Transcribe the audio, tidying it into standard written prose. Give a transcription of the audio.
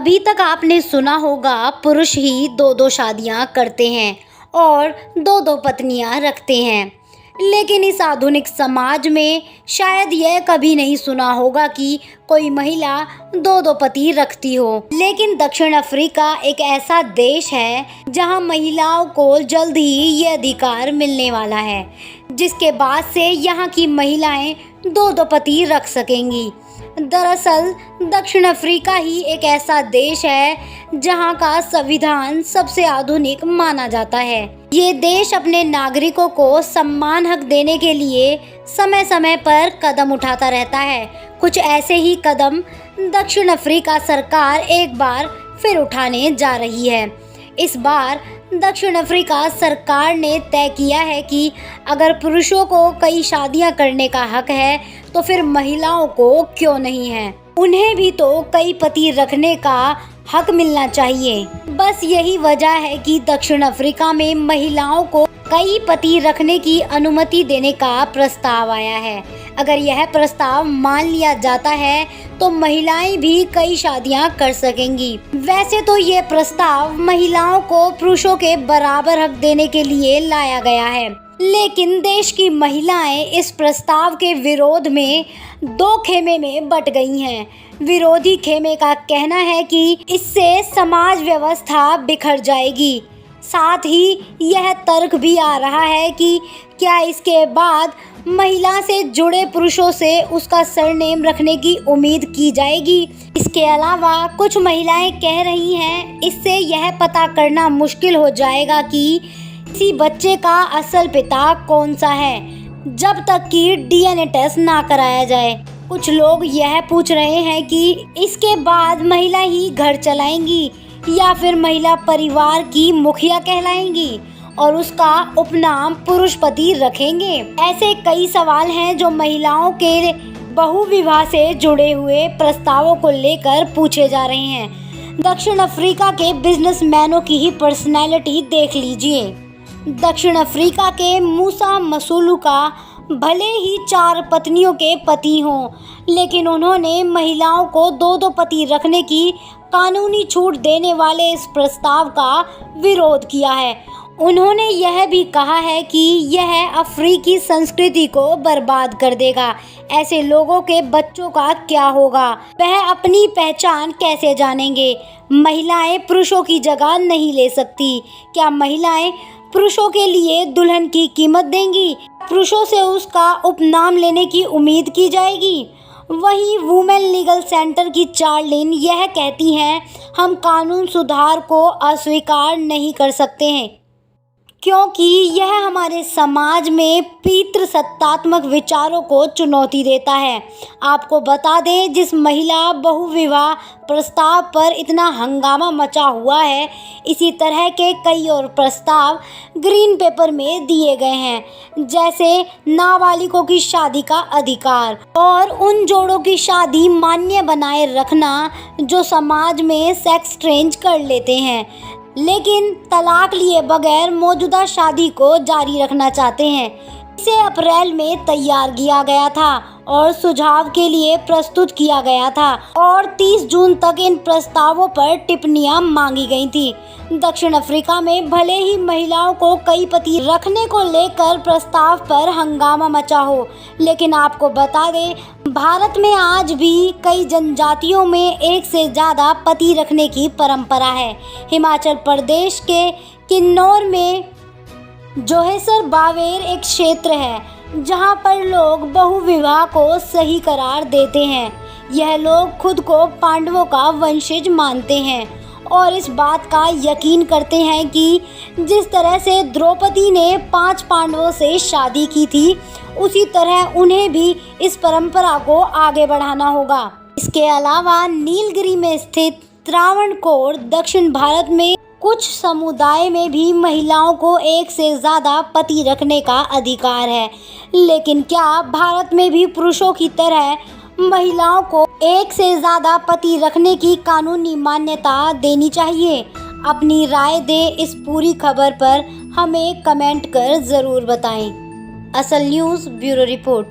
अभी तक आपने सुना होगा पुरुष ही दो दो शादियां करते हैं और दो दो पत्नियां रखते हैं, लेकिन इस आधुनिक समाज में शायद यह कभी नहीं सुना होगा कि कोई महिला दो दो पति रखती हो। लेकिन दक्षिण अफ्रीका एक ऐसा देश है जहां महिलाओं को जल्द ही ये अधिकार मिलने वाला है, जिसके बाद से यहाँ की महिलाएं दो दो पति रख सकेंगी। दरअसल दक्षिण अफ्रीका ही एक ऐसा देश है जहां का संविधान सबसे आधुनिक माना जाता है। ये देश अपने नागरिकों को सम्मान हक देने के लिए समय समय पर कदम उठाता रहता है। कुछ ऐसे ही कदम दक्षिण अफ्रीका सरकार एक बार फिर उठाने जा रही है। इस बार दक्षिण अफ्रीका सरकार ने तय किया है कि अगर पुरुषों को कई शादियां करने का हक है तो फिर महिलाओं को क्यों नहीं है। उन्हें भी तो कई पति रखने का हक मिलना चाहिए। बस यही वजह है कि दक्षिण अफ्रीका में महिलाओं को कई पति रखने की अनुमति देने का प्रस्ताव आया है। अगर यह प्रस्ताव मान लिया जाता है तो महिलाएं भी कई शादियां कर सकेंगी। वैसे तो ये प्रस्ताव महिलाओं को पुरुषों के बराबर हक देने के लिए लाया गया है, लेकिन देश की महिलाएं इस प्रस्ताव के विरोध में दो खेमे में बट गई हैं। विरोधी खेमे का कहना है कि इससे समाज व्यवस्था बिखर जाएगी। साथ ही यह तर्क भी आ रहा है कि क्या इसके बाद महिला से जुड़े पुरुषों से उसका सरनेम रखने की उम्मीद की जाएगी। इसके अलावा कुछ महिलाएं कह रही हैं इससे यह पता करना मुश्किल हो जाएगा कि किसी बच्चे का असल पिता कौन सा है, जब तक कि डीएनए टेस्ट ना कराया जाए। कुछ लोग यह पूछ रहे हैं कि इसके बाद महिला ही घर चलाएंगी या फिर महिला परिवार की मुखिया कहलाएंगी और उसका उपनाम पुरुष पति रखेंगे। ऐसे कई सवाल हैं जो महिलाओं के बहुविवाह से जुड़े हुए प्रस्तावों को लेकर पूछे जा रहे हैं। दक्षिण अफ्रीका के बिजनेसमैनों की ही पर्सनैलिटी देख लीजिए। दक्षिण अफ्रीका के मूसा मसूलू का भले ही 4 पत्नियों के पति हों, लेकिन उन्होंने महिलाओं को दो दो पति रखने की कानूनी छूट देने वाले इस प्रस्ताव का विरोध किया है। उन्होंने यह भी कहा है कि यह अफ्रीकी संस्कृति को बर्बाद कर देगा। ऐसे लोगों के बच्चों का क्या होगा, वह अपनी पहचान कैसे जानेंगे। महिलाएं पुरुषों की जगह नहीं ले सकती। क्या महिलाएं पुरुषों के लिए दुल्हन की कीमत देंगी? पुरुषों से उसका उपनाम लेने की उम्मीद की जाएगी? वहीं वुमेन लीगल सेंटर की चार्लिन यह कहती हैं, हम कानून सुधार को अस्वीकार नहीं कर सकते हैं क्योंकि यह हमारे समाज में पितृसत्तात्मक विचारों को चुनौती देता है। आपको बता दें, जिस महिला बहुविवाह प्रस्ताव पर इतना हंगामा मचा हुआ है, इसी तरह के कई और प्रस्ताव ग्रीन पेपर में दिए गए हैं, जैसे नाबालिगों की शादी का अधिकार और उन जोड़ों की शादी मान्य बनाए रखना जो समाज में सेक्स चेंज कर लेते हैं लेकिन तलाक लिए बगैर मौजूदा शादी को जारी रखना चाहते हैं। इसे अप्रैल में तैयार किया गया था और सुझाव के लिए प्रस्तुत किया गया था और 30 जून तक इन प्रस्तावों पर टिप्पणियां मांगी गई थी। दक्षिण अफ्रीका में भले ही महिलाओं को कई पति रखने को लेकर प्रस्ताव पर हंगामा मचा हो, लेकिन आपको बता दें, भारत में आज भी कई जनजातियों में एक से ज़्यादा पति रखने की परंपरा है। हिमाचल प्रदेश के किन्नौर में जोहेसर बावेर एक क्षेत्र है जहां पर लोग बहुविवाह को सही करार देते हैं। यह लोग खुद को पांडवों का वंशज मानते हैं और इस बात का यकीन करते हैं कि जिस तरह से द्रौपदी ने 5 पांडवों से शादी की थी, उसी तरह उन्हें भी इस परंपरा को आगे बढ़ाना होगा। इसके अलावा नीलगिरी में स्थित त्रावणकोर दक्षिण भारत में कुछ समुदाय में भी महिलाओं को एक से ज़्यादा पति रखने का अधिकार है। लेकिन क्या भारत में भी पुरुषों की तरह महिलाओं को एक से ज़्यादा पति रखने की कानूनी मान्यता देनी चाहिए? अपनी राय दें इस पूरी खबर पर, हमें कमेंट कर ज़रूर बताएं। असल न्यूज़ ब्यूरो रिपोर्ट।